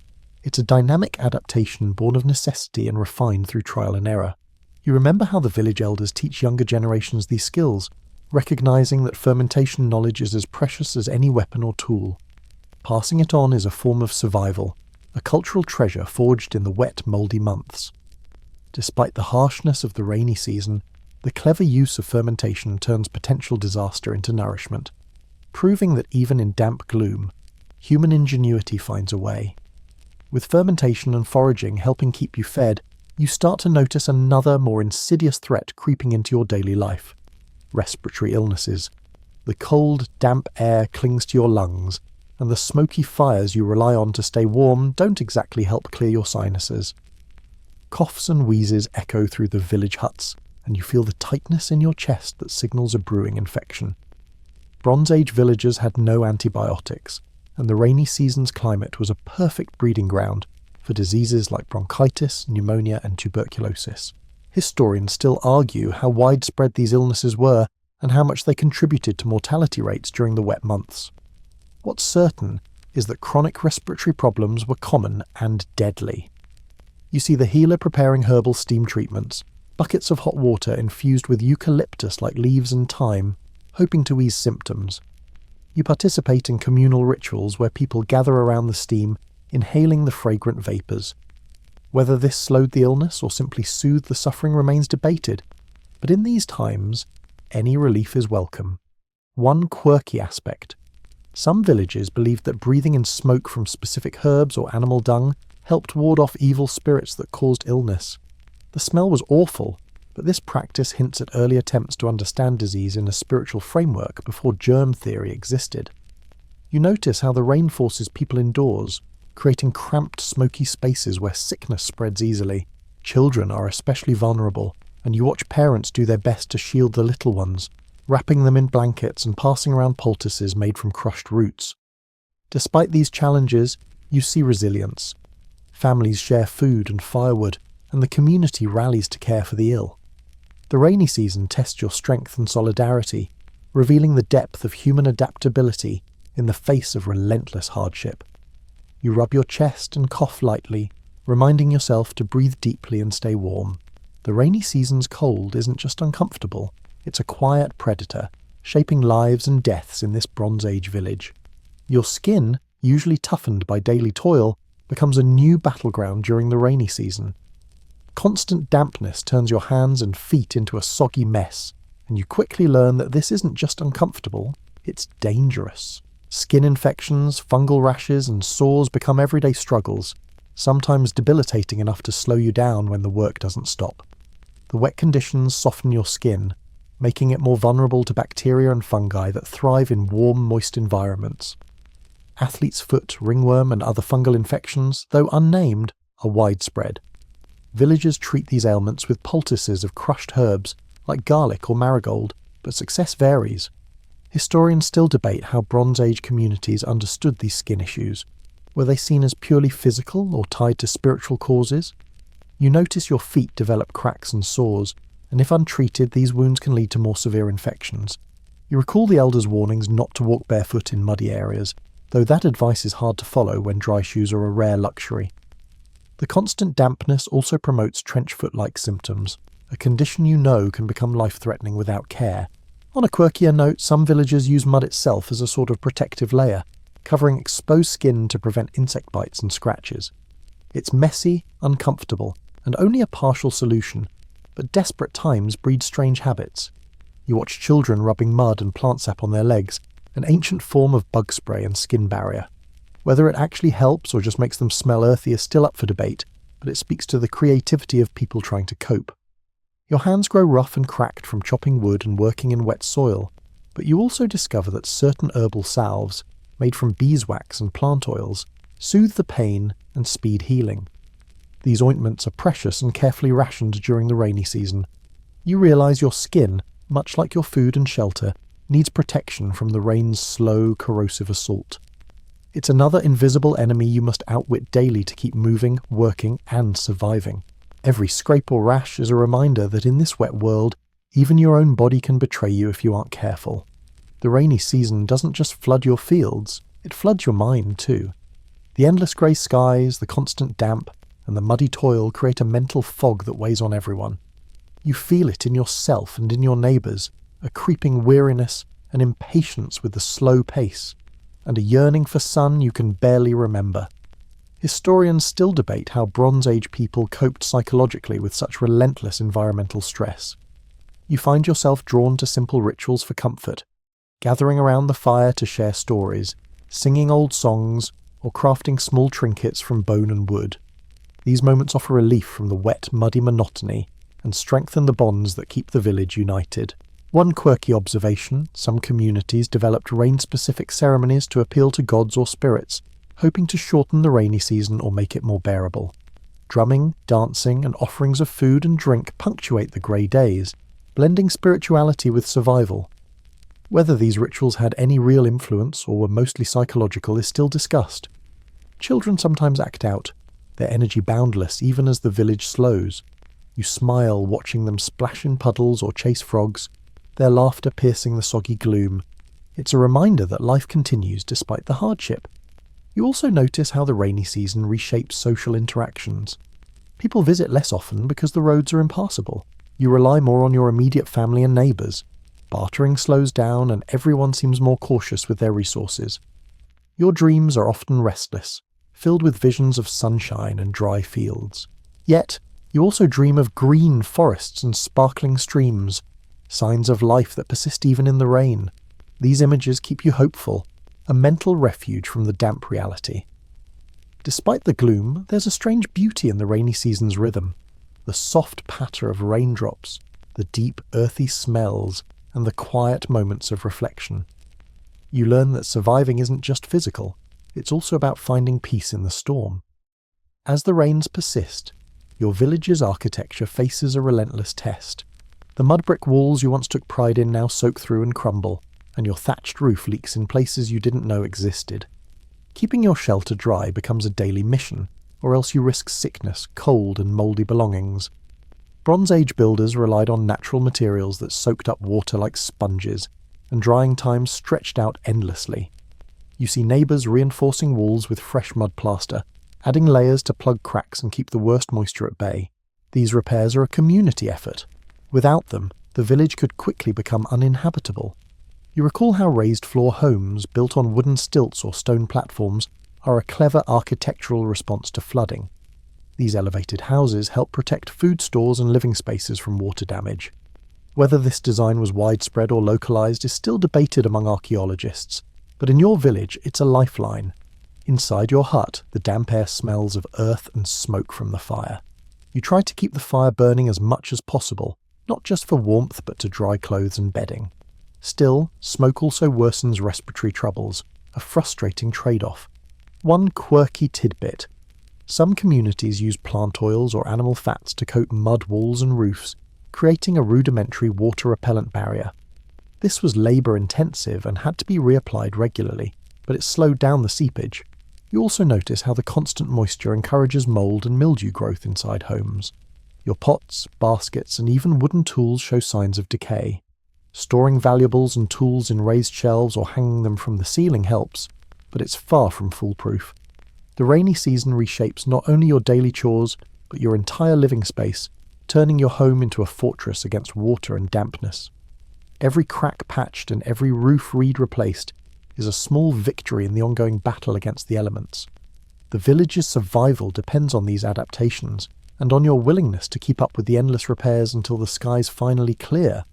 Speaker 1: It's a dynamic adaptation born of necessity and refined through trial and error. You remember how the village elders teach younger generations these skills, recognizing that fermentation knowledge is as precious as any weapon or tool. Passing it on is a form of survival, a cultural treasure forged in the wet, mouldy months. Despite the harshness of the rainy season, the clever use of fermentation turns potential disaster into nourishment, proving that even in damp gloom, human ingenuity finds a way. With fermentation and foraging helping keep you fed, you start to notice another, more insidious threat creeping into your daily life: respiratory illnesses. The cold, damp air clings to your lungs, and the smoky fires you rely on to stay warm don't exactly help clear your sinuses. Coughs and wheezes echo through the village huts, and you feel the tightness in your chest that signals a brewing infection. Bronze Age villagers had no antibiotics, and the rainy season's climate was a perfect breeding ground for diseases like bronchitis, pneumonia, and tuberculosis. Historians still argue how widespread these illnesses were and how much they contributed to mortality rates during the wet months. What's certain is that chronic respiratory problems were common and deadly. You see the healer preparing herbal steam treatments, buckets of hot water infused with eucalyptus-like leaves and thyme, hoping to ease symptoms. You participate in communal rituals where people gather around the steam, inhaling the fragrant vapours. Whether this slowed the illness or simply soothed the suffering remains debated, but in these times, any relief is welcome. One quirky aspect: some villages believed that breathing in smoke from specific herbs or animal dung helped ward off evil spirits that caused illness. The smell was awful, but this practice hints at early attempts to understand disease in a spiritual framework before germ theory existed. You notice how the rain forces people indoors, creating cramped, smoky spaces where sickness spreads easily. Children are especially vulnerable, and you watch parents do their best to shield the little ones, wrapping them in blankets and passing around poultices made from crushed roots. Despite these challenges, you see resilience. Families share food and firewood, and the community rallies to care for the ill. The rainy season tests your strength and solidarity, revealing the depth of human adaptability in the face of relentless hardship. You rub your chest and cough lightly, reminding yourself to breathe deeply and stay warm. The rainy season's cold isn't just uncomfortable, it's a quiet predator, shaping lives and deaths in this Bronze Age village. Your skin, usually toughened by daily toil, becomes a new battleground during the rainy season. Constant dampness turns your hands and feet into a soggy mess, and you quickly learn that this isn't just uncomfortable, it's dangerous. Skin infections, fungal rashes, and sores become everyday struggles, sometimes debilitating enough to slow you down when the work doesn't stop. The wet conditions soften your skin, making it more vulnerable to bacteria and fungi that thrive in warm, moist environments. Athlete's foot, ringworm, and other fungal infections, though unnamed, are widespread. Villagers treat these ailments with poultices of crushed herbs, like garlic or marigold, but success varies. Historians still debate how Bronze Age communities understood these skin issues. Were they seen as purely physical or tied to spiritual causes? You notice your feet develop cracks and sores, and if untreated, these wounds can lead to more severe infections. You recall the elders' warnings not to walk barefoot in muddy areas, though that advice is hard to follow when dry shoes are a rare luxury. The constant dampness also promotes trench foot-like symptoms, a condition you know can become life-threatening without care. On a quirkier note, some villagers use mud itself as a sort of protective layer, covering exposed skin to prevent insect bites and scratches. It's messy, uncomfortable, and only a partial solution, but desperate times breed strange habits. You watch children rubbing mud and plant sap on their legs, an ancient form of bug spray and skin barrier. Whether it actually helps or just makes them smell earthy is still up for debate, but it speaks to the creativity of people trying to cope. Your hands grow rough and cracked from chopping wood and working in wet soil, but you also discover that certain herbal salves, made from beeswax and plant oils, soothe the pain and speed healing. These ointments are precious and carefully rationed during the rainy season. You realise your skin, much like your food and shelter, needs protection from the rain's slow, corrosive assault. It's another invisible enemy you must outwit daily to keep moving, working, and surviving. Every scrape or rash is a reminder that in this wet world, even your own body can betray you if you aren't careful. The rainy season doesn't just flood your fields, it floods your mind too. The endless grey skies, the constant damp, and the muddy toil create a mental fog that weighs on everyone. You feel it in yourself and in your neighbours, a creeping weariness, an impatience with the slow pace, and a yearning for sun you can barely remember. Historians still debate how Bronze Age people coped psychologically with such relentless environmental stress. You find yourself drawn to simple rituals for comfort, gathering around the fire to share stories, singing old songs, or crafting small trinkets from bone and wood. These moments offer relief from the wet, muddy monotony and strengthen the bonds that keep the village united. One quirky observation: some communities developed rain-specific ceremonies to appeal to gods or spirits, hoping to shorten the rainy season or make it more bearable. Drumming, dancing, and offerings of food and drink punctuate the grey days, blending spirituality with survival. Whether these rituals had any real influence or were mostly psychological is still discussed. Children sometimes act out, their energy boundless even as the village slows. You smile watching them splash in puddles or chase frogs, their laughter piercing the soggy gloom. It's a reminder that life continues despite the hardship. You also notice how the rainy season reshapes social interactions. People visit less often because the roads are impassable. You rely more on your immediate family and neighbours. Bartering slows down and everyone seems more cautious with their resources. Your dreams are often restless, filled with visions of sunshine and dry fields. Yet, you also dream of green forests and sparkling streams, signs of life that persist even in the rain. These images keep you hopeful, a mental refuge from the damp reality. Despite the gloom, there's a strange beauty in the rainy season's rhythm. The soft patter of raindrops, the deep, earthy smells, and the quiet moments of reflection. You learn that surviving isn't just physical, it's also about finding peace in the storm. As the rains persist, your village's architecture faces a relentless test. The mud brick walls you once took pride in now soak through and crumble, and your thatched roof leaks in places you didn't know existed. Keeping your shelter dry becomes a daily mission, or else you risk sickness, cold, and mouldy belongings. Bronze Age builders relied on natural materials that soaked up water like sponges, and drying times stretched out endlessly. You see neighbours reinforcing walls with fresh mud plaster, adding layers to plug cracks and keep the worst moisture at bay. These repairs are a community effort. Without them, the village could quickly become uninhabitable. You recall how raised floor homes, built on wooden stilts or stone platforms, are a clever architectural response to flooding. These elevated houses help protect food stores and living spaces from water damage. Whether this design was widespread or localized is still debated among archaeologists, but in your village it's a lifeline. Inside your hut, the damp air smells of earth and smoke from the fire. You try to keep the fire burning as much as possible, not just for warmth but to dry clothes and bedding. Still, smoke also worsens respiratory troubles, a frustrating trade-off. One quirky tidbit: some communities use plant oils or animal fats to coat mud walls and roofs, creating a rudimentary water-repellent barrier. This was labour-intensive and had to be reapplied regularly, but it slowed down the seepage. You also notice how the constant moisture encourages mould and mildew growth inside homes. Your pots, baskets, and even wooden tools show signs of decay. Storing valuables and tools in raised shelves or hanging them from the ceiling helps, but it's far from foolproof. The rainy season reshapes not only your daily chores, but your entire living space, turning your home into a fortress against water and dampness. Every crack patched and every roof reed replaced is a small victory in the ongoing battle against the elements. The village's survival depends on these adaptations, and on your willingness to keep up with the endless repairs until the skies finally clear.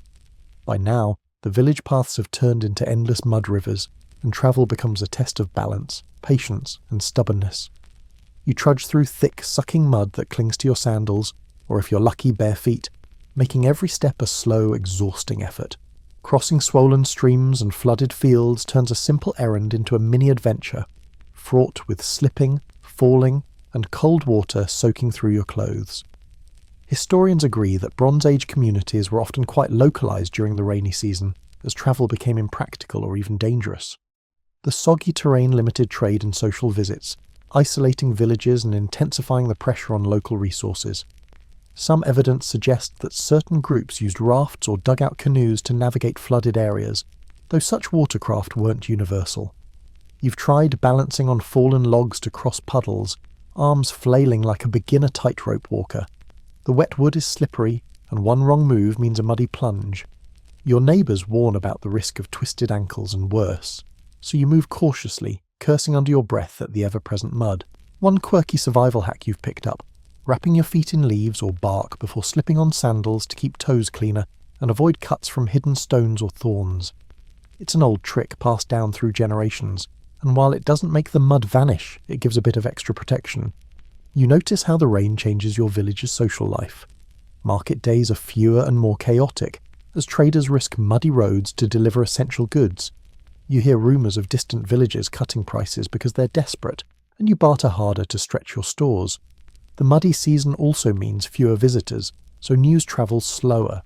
Speaker 1: By now, the village paths have turned into endless mud rivers, and travel becomes a test of balance, patience, and stubbornness. You trudge through thick, sucking mud that clings to your sandals, or if you're lucky, bare feet, making every step a slow, exhausting effort. Crossing swollen streams and flooded fields turns a simple errand into a mini-adventure, fraught with slipping, falling, and cold water soaking through your clothes. Historians agree that Bronze Age communities were often quite localized during the rainy season, as travel became impractical or even dangerous. The soggy terrain limited trade and social visits, isolating villages and intensifying the pressure on local resources. Some evidence suggests that certain groups used rafts or dugout canoes to navigate flooded areas, though such watercraft weren't universal. You've tried balancing on fallen logs to cross puddles, arms flailing like a beginner tightrope walker. The wet wood is slippery, and one wrong move means a muddy plunge. Your neighbours warn about the risk of twisted ankles and worse, so you move cautiously, cursing under your breath at the ever-present mud. One quirky survival hack you've picked up: wrapping your feet in leaves or bark before slipping on sandals to keep toes cleaner and avoid cuts from hidden stones or thorns. It's an old trick passed down through generations, and while it doesn't make the mud vanish, it gives a bit of extra protection. You notice how the rain changes your village's social life. Market days are fewer and more chaotic, as traders risk muddy roads to deliver essential goods. You hear rumours of distant villages cutting prices because they're desperate, and you barter harder to stretch your stores. The muddy season also means fewer visitors, so news travels slower.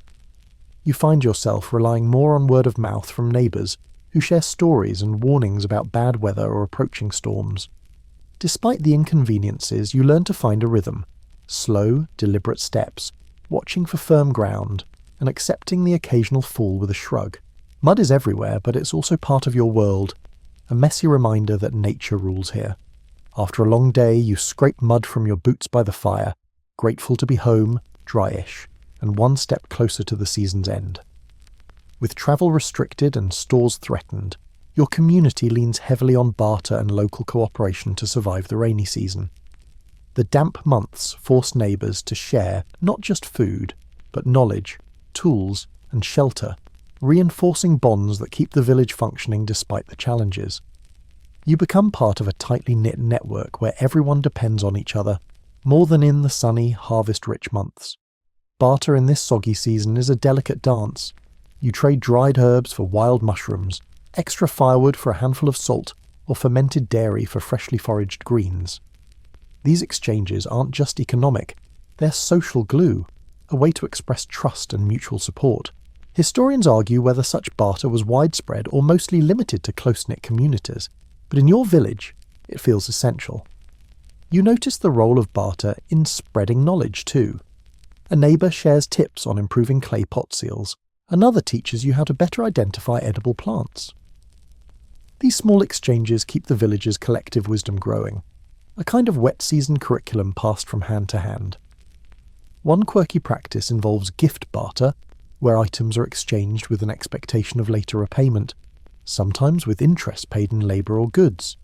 Speaker 1: You find yourself relying more on word of mouth from neighbours, who share stories and warnings about bad weather or approaching storms. Despite the inconveniences, you learn to find a rhythm: slow, deliberate steps, watching for firm ground, and accepting the occasional fall with a shrug. Mud is everywhere, but it's also part of your world, a messy reminder that nature rules here. After a long day, you scrape mud from your boots by the fire, grateful to be home, dryish, and one step closer to the season's end. With travel restricted and stores threatened, your community leans heavily on barter and local cooperation to survive the rainy season. The damp months force neighbours to share not just food, but knowledge, tools, and shelter, reinforcing bonds that keep the village functioning despite the challenges. You become part of a tightly knit network where everyone depends on each other, more than in the sunny, harvest-rich months. Barter in this soggy season is a delicate dance. You trade dried herbs for wild mushrooms, extra firewood for a handful of salt, or fermented dairy for freshly foraged greens. These exchanges aren't just economic, they're social glue, a way to express trust and mutual support. Historians argue whether such barter was widespread or mostly limited to close-knit communities, but in your village, it feels essential. You notice the role of barter in spreading knowledge too. A neighbour shares tips on improving clay pot seals, another teaches you how to better identify edible plants. These small exchanges keep the village's collective wisdom growing, a kind of wet season curriculum passed from hand to hand. One quirky practice involves gift barter, where items are exchanged with an expectation of later repayment, sometimes with interest paid in labour or goods.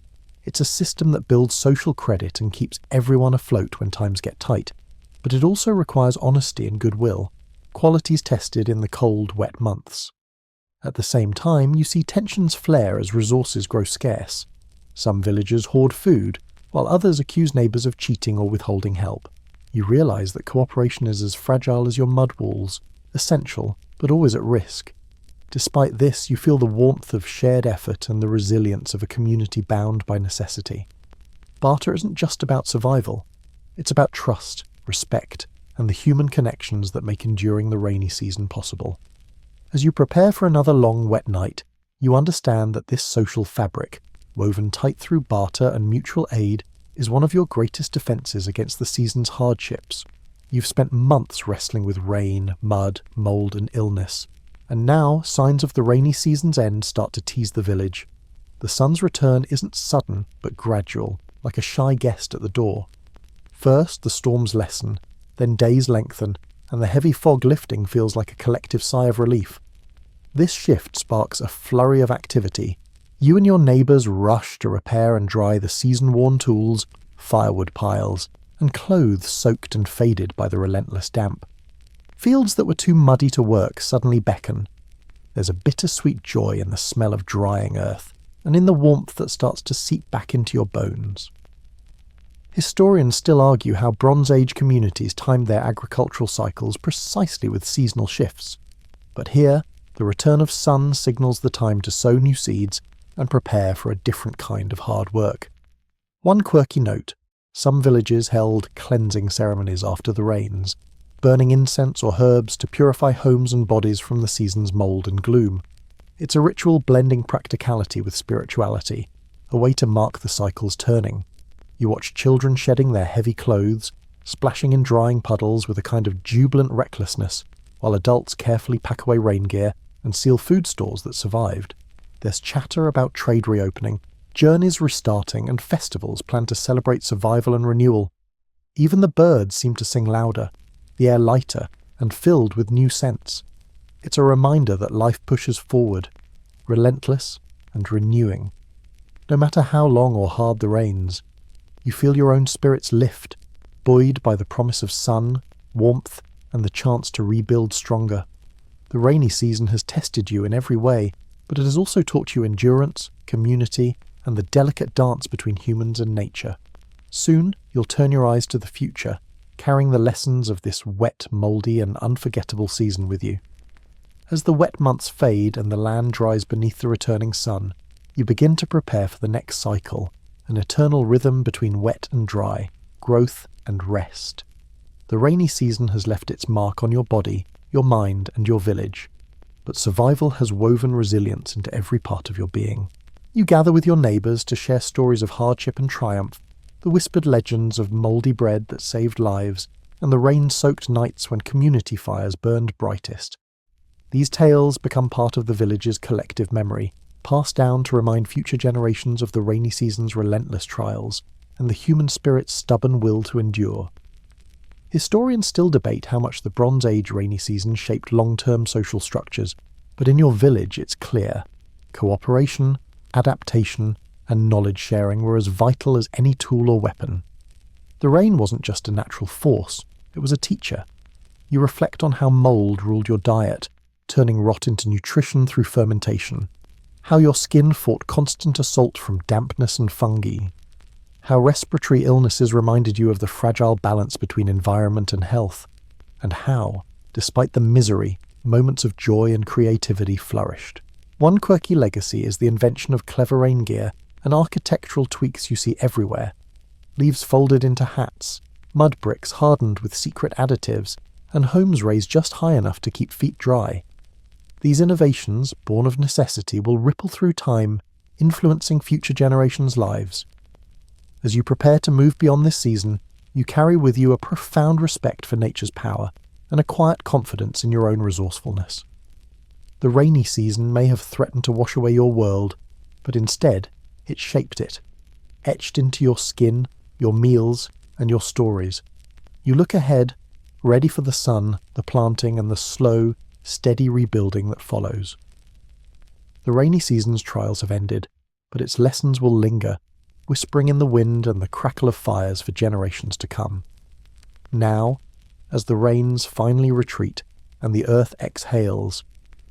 Speaker 1: It's a system that builds social credit and keeps everyone afloat when times get tight, but it also requires honesty and goodwill, qualities tested in the cold, wet months. At the same time, you see tensions flare as resources grow scarce. Some villagers hoard food, while others accuse neighbours of cheating or withholding help. You realise that cooperation is as fragile as your mud walls, essential, but always at risk. Despite this, you feel the warmth of shared effort and the resilience of a community bound by necessity. Barter isn't just about survival. It's about trust, respect, and the human connections that make enduring the rainy season possible. As you prepare for another long, wet night, you understand that this social fabric, woven tight through barter and mutual aid, is one of your greatest defences against the season's hardships. You've spent months wrestling with rain, mud, mould, and illness, and now signs of the rainy season's end start to tease the village. The sun's return isn't sudden, but gradual, like a shy guest at the door. First, the storms lessen, then days lengthen, and the heavy fog lifting feels like a collective sigh of relief. This shift sparks a flurry of activity. You and your neighbours rush to repair and dry the season-worn tools, firewood piles, and clothes soaked and faded by the relentless damp. Fields that were too muddy to work suddenly beckon. There's a bittersweet joy in the smell of drying earth, and in the warmth that starts to seep back into your bones. Historians still argue how Bronze Age communities timed their agricultural cycles precisely with seasonal shifts. But here, the return of sun signals the time to sow new seeds and prepare for a different kind of hard work. One quirky note: some villages held cleansing ceremonies after the rains, burning incense or herbs to purify homes and bodies from the season's mould and gloom. It's a ritual blending practicality with spirituality, a way to mark the cycle's turning. You watch children shedding their heavy clothes, splashing in drying puddles with a kind of jubilant recklessness, while adults carefully pack away rain gear and seal food stores that survived. There's chatter about trade reopening, journeys restarting, and festivals planned to celebrate survival and renewal. Even the birds seem to sing louder, the air lighter, and filled with new scents. It's a reminder that life pushes forward, relentless and renewing. No matter how long or hard the rains, you feel your own spirits lift, buoyed by the promise of sun, warmth, and the chance to rebuild stronger. The rainy season has tested you in every way, but it has also taught you endurance, community, and the delicate dance between humans and nature. Soon, you'll turn your eyes to the future, carrying the lessons of this wet, moldy, and unforgettable season with you. As the wet months fade and the land dries beneath the returning sun, you begin to prepare for the next cycle, an eternal rhythm between wet and dry, growth and rest. The rainy season has left its mark on your body, your mind, and your village, but survival has woven resilience into every part of your being. You gather with your neighbours to share stories of hardship and triumph, the whispered legends of mouldy bread that saved lives, and the rain-soaked nights when community fires burned brightest. These tales become part of the village's collective memory, passed down to remind future generations of the rainy season's relentless trials and the human spirit's stubborn will to endure. Historians still debate how much the Bronze Age rainy season shaped long-term social structures, but in your village it's clear. Cooperation, adaptation, and knowledge sharing were as vital as any tool or weapon. The rain wasn't just a natural force, it was a teacher. You reflect on how mould ruled your diet, turning rot into nutrition through fermentation, how your skin fought constant assault from dampness and fungi, how respiratory illnesses reminded you of the fragile balance between environment and health, and how, despite the misery, moments of joy and creativity flourished. One quirky legacy is the invention of clever rain gear and architectural tweaks you see everywhere. Leaves folded into hats, mud bricks hardened with secret additives, and homes raised just high enough to keep feet dry. These innovations, born of necessity, will ripple through time, influencing future generations' lives. As you prepare to move beyond this season, you carry with you a profound respect for nature's power and a quiet confidence in your own resourcefulness. The rainy season may have threatened to wash away your world, but instead, it shaped it, etched into your skin, your meals, and your stories. You look ahead, ready for the sun, the planting, and the slow, steady rebuilding that follows. The rainy season's trials have ended, but its lessons will linger, whispering in the wind and the crackle of fires for generations to come. Now, as the rains finally retreat and the earth exhales,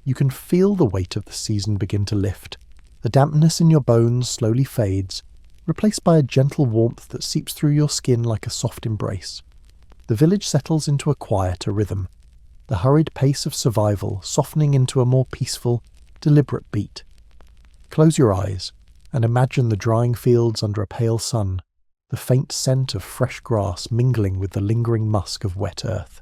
Speaker 1: you can feel the weight of the season begin to lift. The dampness in your bones slowly fades, replaced by a gentle warmth that seeps through your skin like a soft embrace. The village settles into a quieter rhythm, the hurried pace of survival softening into a more peaceful, deliberate beat. Close your eyes and imagine the drying fields under a pale sun, the faint scent of fresh grass mingling with the lingering musk of wet earth.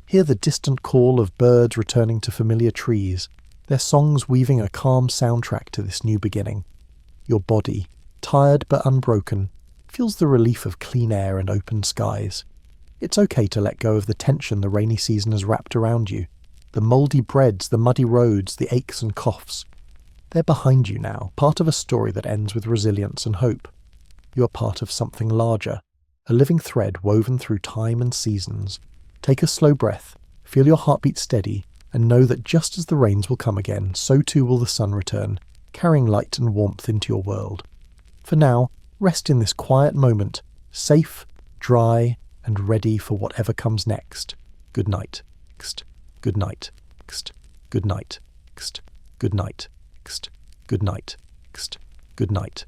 Speaker 1: Hear the distant call of birds returning to familiar trees, their songs weaving a calm soundtrack to this new beginning. Your body, tired but unbroken, feels the relief of clean air and open skies. It's okay to let go of the tension the rainy season has wrapped around you. The mouldy breads, the muddy roads, the aches and coughs. They're behind you now, part of a story that ends with resilience and hope. You are part of something larger, a living thread woven through time and seasons. Take a slow breath, feel your heartbeat steady, and know that just as the rains will come again, so too will the sun return, carrying light and warmth into your world. For now, rest in this quiet moment, safe, dry, and ready for whatever comes next. Good night. Good night. Good night. Good night. Good night. Good night.